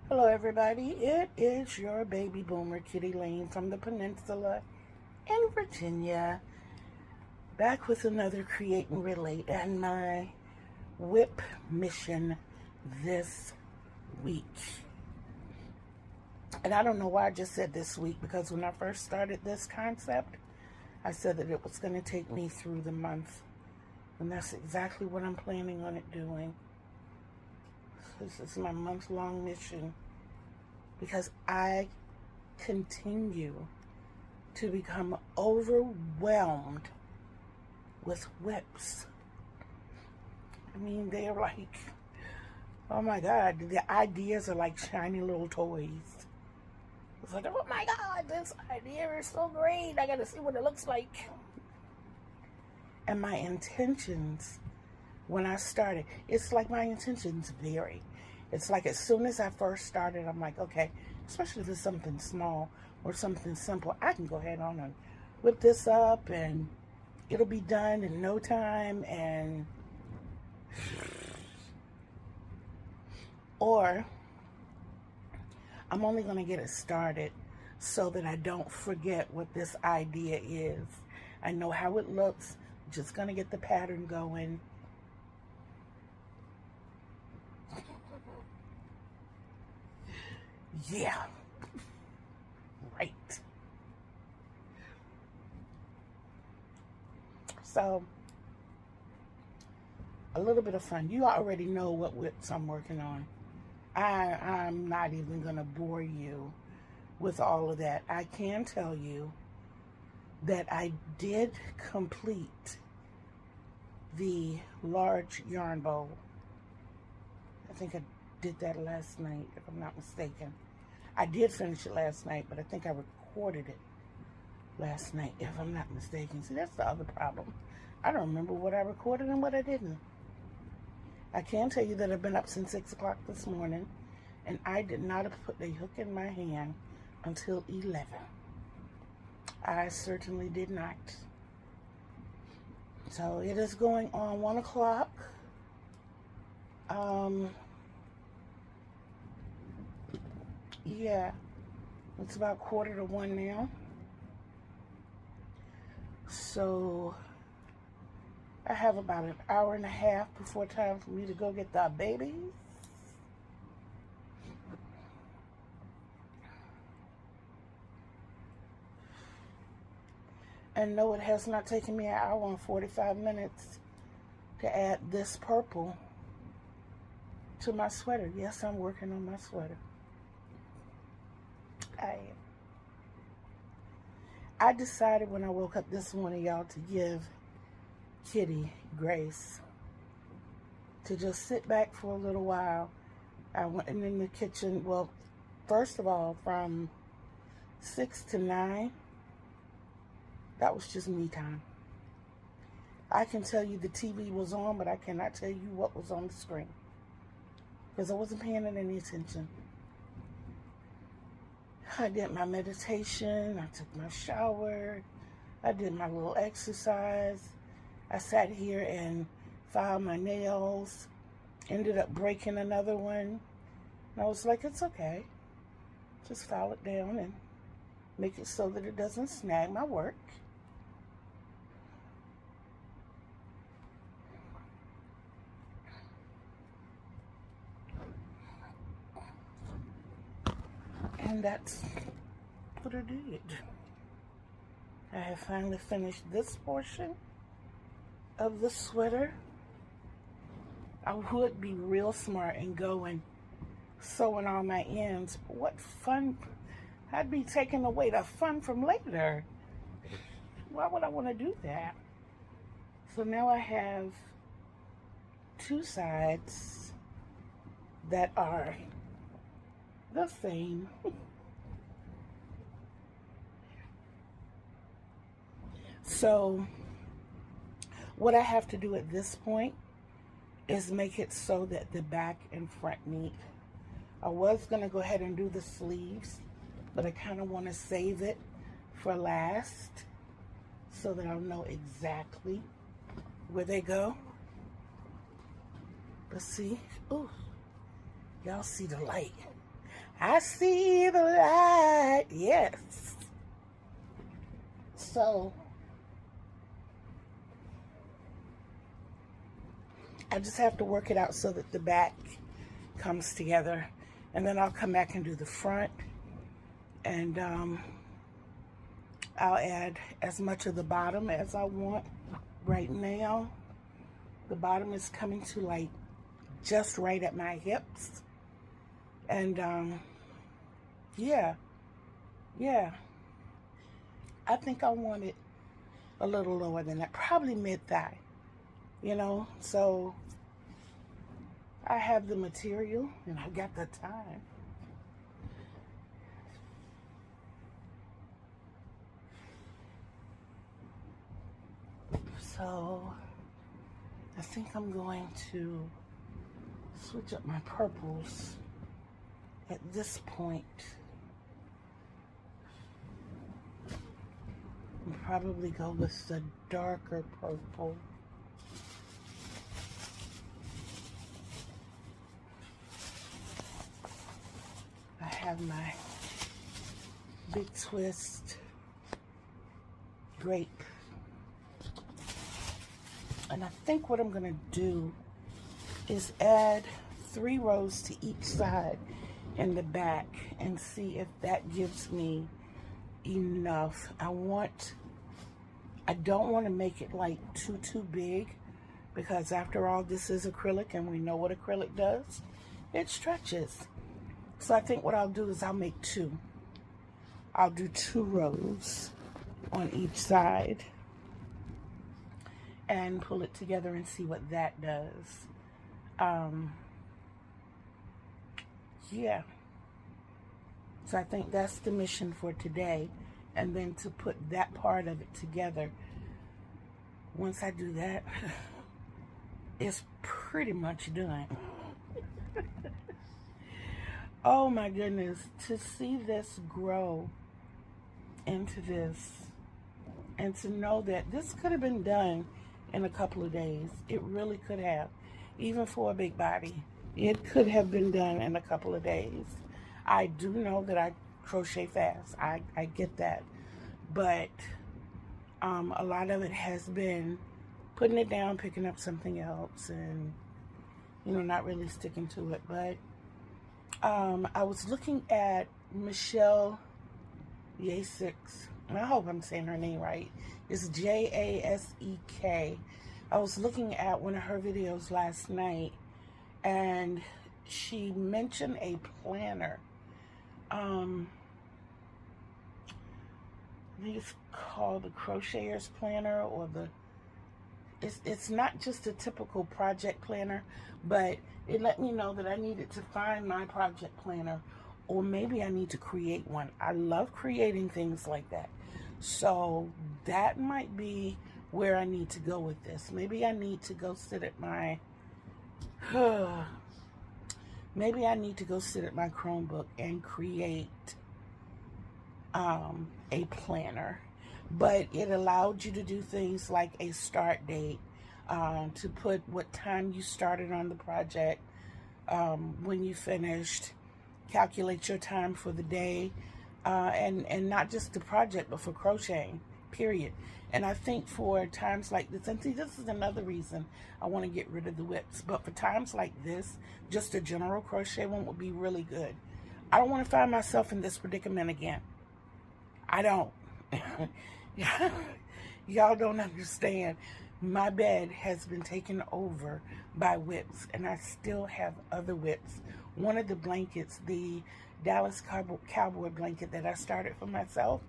Hello everybody, it is your baby boomer Kitty Lane from the Peninsula in Virginia, back with another Create and Relate and my whip mission this week. And I don't know why I just said this week, because when I first started this concept, I said that it was going to take me through the month, and that's exactly what I'm planning on it doing. This is my month-long mission, because I continue to become overwhelmed with whips. I mean, they're like, oh my God, the ideas are like shiny little toys. It's like, oh my God, this idea is so great. I gotta see what it looks like. And my intentions, when I started, it's like my intentions vary. It's like as soon as I first started, I'm like, okay, especially if it's something small or something simple, I can go ahead on and whip this up and it'll be done in no time. And or I'm only going to get it started so that I don't forget what this idea is. I know how it looks, just going to get the pattern going. Yeah, right. So, a little bit of fun. You already know what whips I'm working on. I'm not even going to bore you with all of that. I can tell you that I did complete the large yarn bowl. I think I did that last night, if I'm not mistaken. I did finish it last night, but I think I recorded it last night, if I'm not mistaken. See, that's the other problem. I don't remember what I recorded and what I didn't. I can tell you that I've been up since 6 o'clock this morning, and I did not put the hook in my hand until 11. I certainly did not. So it is going on 1 o'clock. Yeah, it's about 1:45 now. So I have about an hour and a half before time for me to go get the babies. And no, it has not taken me an hour and 45 minutes to add this purple to my sweater. Yes, I'm working on my sweater. I decided when I woke up this morning, y'all, to give Kitty grace, to just sit back for a little while. I went in the kitchen. Well, first of all, from 6 to 9, that was just me time. I can tell you the TV was on, but I cannot tell you what was on the screen, because I wasn't paying it any attention. I did my meditation, I took my shower, I did my little exercise. I sat here and filed my nails, ended up breaking another one. And I was like, it's okay. Just file it down and make it so that it doesn't snag my work. And that's what I did. I have finally finished this portion of the sweater. I would be real smart and go and sewing all my ends. But what fun. I'd be taking away the fun from later. Why would I want to do that? So now I have 2 sides that are the same. So what I have to do at this point is make it so that the back and front meet. I was going to go ahead and do the sleeves, but I kind of want to save it for last so that I'll know exactly where they go. Let's see. Ooh, y'all see the light. I see the light. Yes. So I just have to work it out so that the back comes together, and then I'll come back and do the front, and I'll add as much of the bottom as I want. Right now the bottom is coming to like just right at my hips, and yeah, I think I want it a little lower than that, probably mid-thigh, you know. So I have the material and I got the time. So I think I'm going to switch up my purples at this point. And probably go with the darker purple. I have my Big Twist grape. And I think what I'm going to do is add 3 rows to each side in the back and see if that gives me enough. I don't want to make it like too big, because after all, this is acrylic and we know what acrylic does. It stretches. So I think what I'll do is I'll make 2. I'll do 2 rows on each side and pull it together and see what that does. Yeah. So I think that's the mission for today. And then to put that part of it together, once I do that, it's pretty much done. Oh my goodness, to see this grow into this, and to know that this could have been done in a couple of days. It really could have. Even for a big body, it could have been done in a couple of days. I do know that I crochet fast. I get that. But a lot of it has been putting it down, picking up something else, and, you know, not really sticking to it. But I was looking at Michelle Jasek. I hope I'm saying her name right. It's Jasek. I was looking at one of her videos last night, and she mentioned a planner. I think it's called the Crocheters Planner, or it's not just a typical project planner, but it let me know that I needed to find my project planner, or maybe I need to create one. I love creating things like that. So that might be where I need to go with this. Maybe I need to go sit at my maybe I need to go sit at my Chromebook and create a planner. But it allowed you to do things like a start date, to put what time you started on the project, when you finished, calculate your time for the day, and not just the project, but for crocheting, period. And I think for times like this, and see, this is another reason I want to get rid of the whips, but for times like this, just a general crochet one would be really good. I don't want to find myself in this predicament again. I don't. Y'all don't understand. My bed has been taken over by whips, and I still have other whips. One of the blankets, the Dallas Cowboy blanket that I started for myself,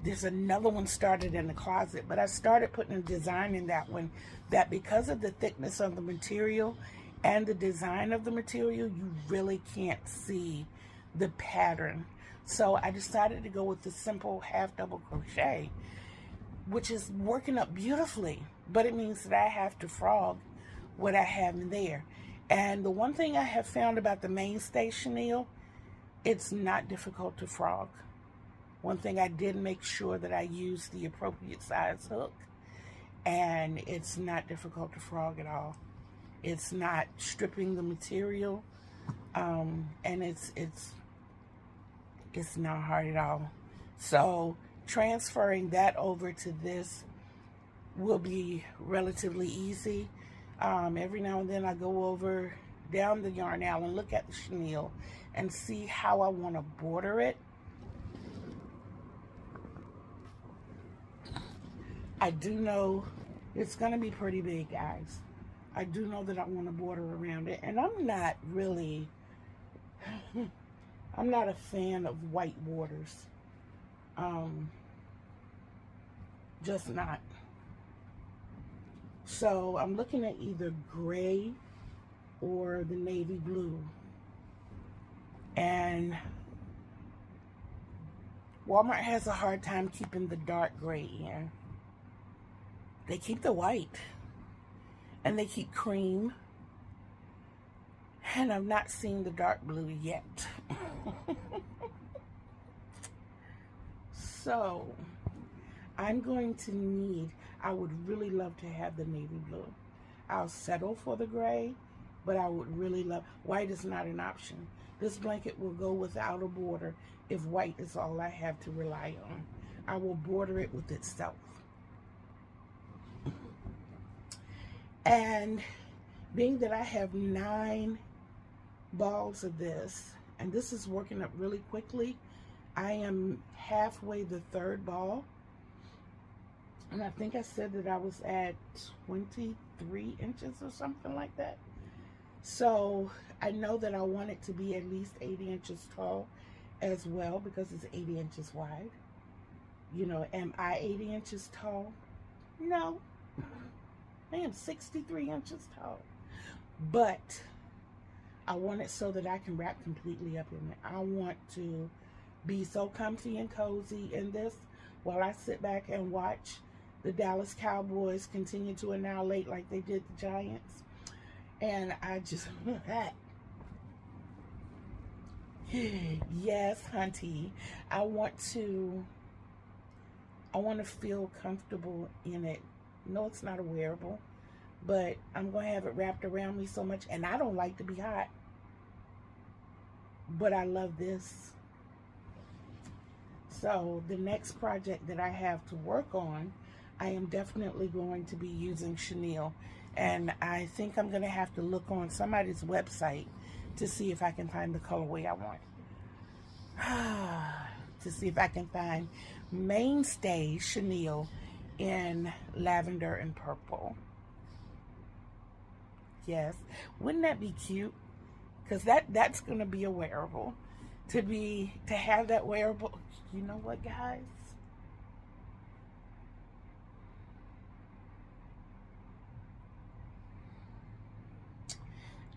there's another one started in the closet, but I started putting a design in that one, that because of the thickness of the material and the design of the material, you really can't see the pattern. So I decided to go with the simple half double crochet, which is working up beautifully, but it means that I have to frog what I have in there. And the one thing I have found about the mainstay chenille, it's not difficult to frog. One thing I did make sure that I used the appropriate size hook, and it's not difficult to frog at all. It's not stripping the material, and it's It's not hard at all. So transferring that over to this will be relatively easy. Every now and then I go over down the yarn aisle and look at the chenille and see how I want to border it. I do know it's going to be pretty big, guys. I do know that I want to border around it, and I'm not really I'm not a fan of white borders. Just not. So I'm looking at either gray or the navy blue. And Walmart has a hard time keeping the dark gray in. They keep the white. And they keep cream. And I've not seen the dark blue yet. So I'm going to need, I would really love to have the navy blue. I'll settle for the gray, but I would really love, white is not an option. This blanket will go without a border if white is all I have to rely on. I will border it with itself. And being that I have 9 balls of this, and this is working up really quickly, I am halfway the 3rd ball. And I think I said that I was at 23 inches or something like that. So I know that I want it to be at least 80 inches tall as well, because it's 80 inches wide. You know, am I 80 inches tall? No. I am 63 inches tall. But I want it so that I can wrap completely up in it. I want to be so comfy and cozy in this while I sit back and watch the Dallas Cowboys continue to annihilate like they did the Giants. And I just, yes, hunty, I want to feel comfortable in it. No, it's not a wearable, but I'm going to have it wrapped around me so much. And I don't like to be hot, but I love this. So the next project that I have to work on, I am definitely going to be using chenille. And I think I'm going to have to look on somebody's website to see if I can find the colorway I want. To see if I can find mainstay chenille in lavender and purple. Yes, wouldn't that be cute? Because that's going to be a wearable. To have that wearable. You know what, guys?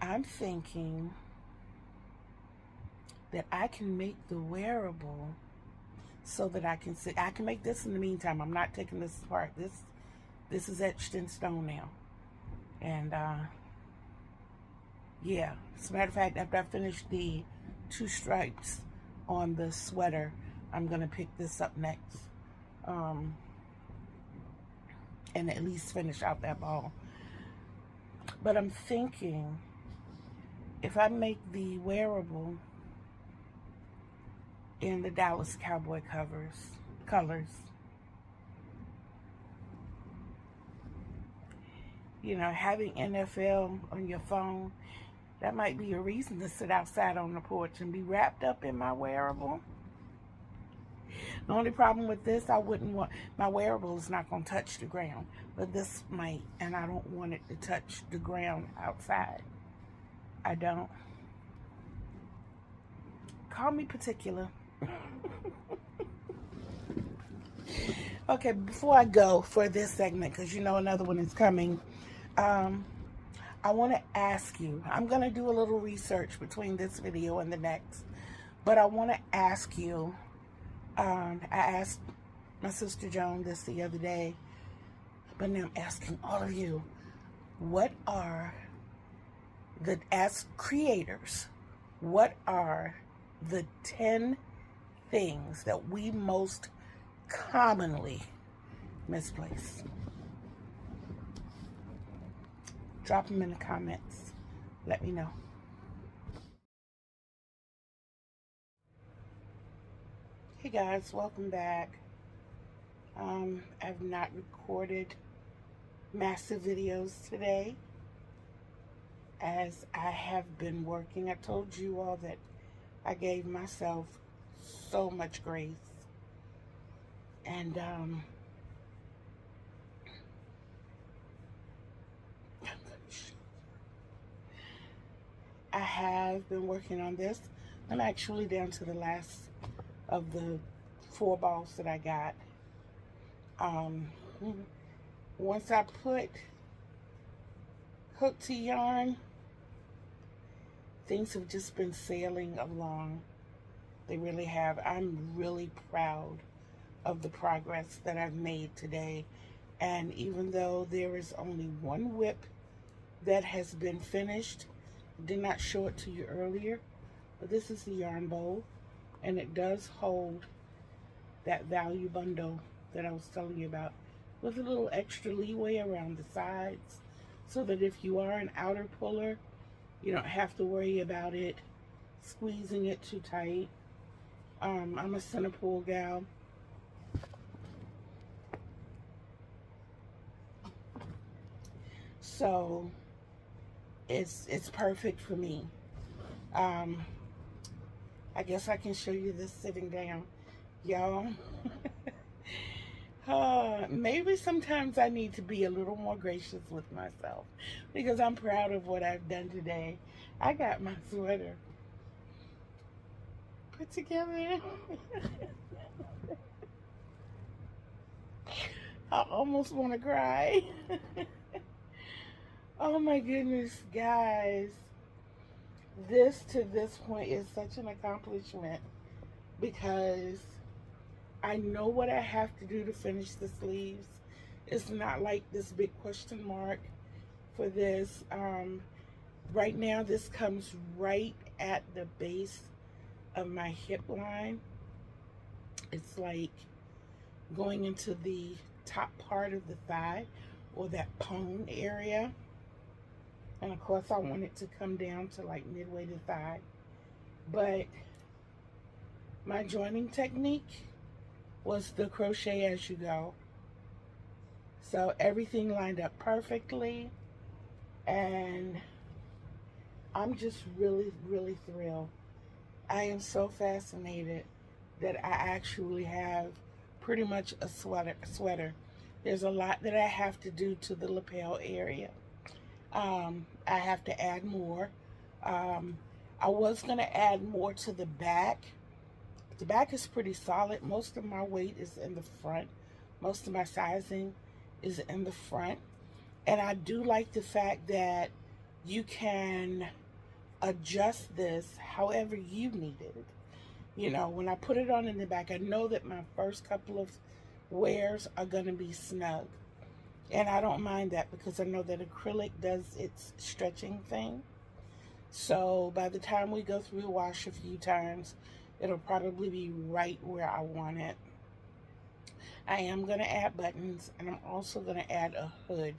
I'm thinking that I can make the wearable so that I can sit. I can make this in the meantime. I'm not taking this apart. This is etched in stone now. And yeah, as a matter of fact, after I finish the 2 stripes on the sweater, I'm gonna pick this up next, and at least finish out that ball. But I'm thinking, if I make the wearable in the Dallas Cowboy colors, you know, having NFL on your phone, that might be a reason to sit outside on the porch and be wrapped up in my wearable. The only problem with this, I wouldn't want, my wearable is not going to touch the ground, but this might, and I don't want it to touch the ground outside. I don't. Call me particular. Okay, before I go for this segment, because you know another one is coming, I want to ask you, I'm going to do a little research between this video and the next, but I want to ask you, I asked my sister Joan this the other day, but now I'm asking all of you, what are as creators, what are the 10 things that we most commonly misplace? Drop them in the comments. Let me know. guys, welcome back. I've not recorded massive videos today as I have been working. I told you all that I gave myself so much grace, and I have been working on this. I'm actually down to the last of the 4 balls that I got. Once I put hook to yarn, things have just been sailing along. They really have. I'm really proud of the progress that I've made today. And even though there is only one whip that has been finished, I did not show it to you earlier, but this is the yarn bowl, and it does hold that value bundle that I was telling you about, with a little extra leeway around the sides, so that if you are an outer puller, you don't have to worry about it squeezing it too tight. I'm a center pull gal, so it's perfect for me. I guess I can show you this sitting down, y'all. Maybe sometimes I need to be a little more gracious with myself, because I'm proud of what I've done today. I got my sweater put together. I almost want to cry. Oh my goodness, guys. This to this point is such an accomplishment, because I know what I have to do to finish the sleeves. It's not like this big question mark for this. Right now, this comes right at the base of my hip line. It's like going into the top part of the thigh, or that pone area. And of course, I want it to come down to like midway to the thigh. But my joining technique was the crochet as you go. So everything lined up perfectly, and I'm just really, really thrilled. I am so fascinated that I actually have pretty much a sweater. There's a lot that I have to do to the lapel area. I have to add more. I was going to add more to the back. The back is pretty solid. Most of my weight is in the front. Most of my sizing is in the front. And I do like the fact that you can adjust this however you need it. You know, when I put it on in the back, I know that my first couple of wears are going to be snug. And I don't mind that, because I know that acrylic does its stretching thing. So by the time we go through the wash a few times, it'll probably be right where I want it. I am going to add buttons, and I'm also going to add a hood.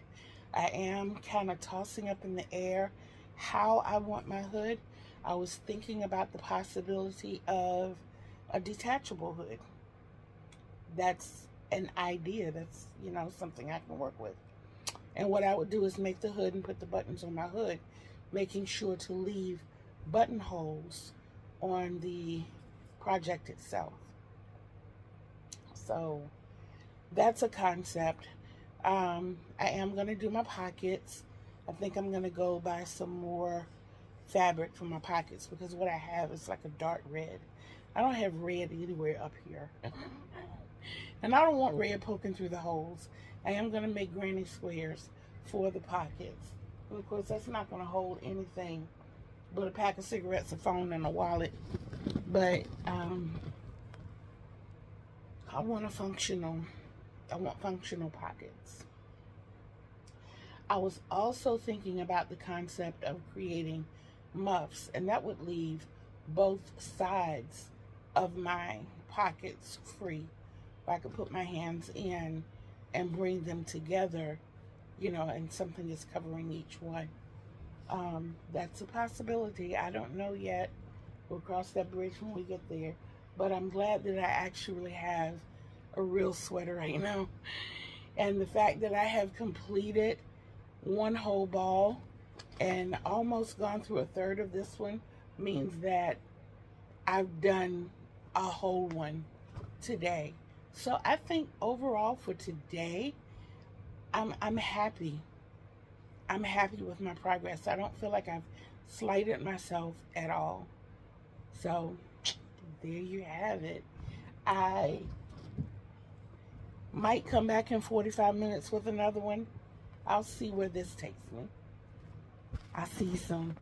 I am kind of tossing up in the air how I want my hood. I was thinking about the possibility of a detachable hood. That's an idea. That's, you know, something I can work with. And what I would do is make the hood and put the buttons on my hood, making sure to leave buttonholes on the project itself. So that's a concept. I am going to do my pockets. I think I'm going to go buy some more fabric for my pockets, because what I have is like a dark red. I don't have red anywhere up here. And I don't want red poking through the holes. I am going to make granny squares for the pockets. But of course, that's not going to hold anything but a pack of cigarettes, a phone, and a wallet. But I want functional pockets. I was also thinking about the concept of creating muffs, and that would leave both sides of my pockets free. I could put my hands in and bring them together, you know, and something is covering each one. That's a possibility. I don't know yet. We'll cross that bridge when we get there. but I'm glad that I actually have a real sweater right now. And the fact that I have completed one whole ball and almost gone through a third of this one means that I've done a whole one today. So I think overall for today, I'm happy. I'm happy with my progress. I don't feel like I've slighted myself at all. So there you have it. I might come back in 45 minutes with another one. I'll see where this takes me. I'll see you soon.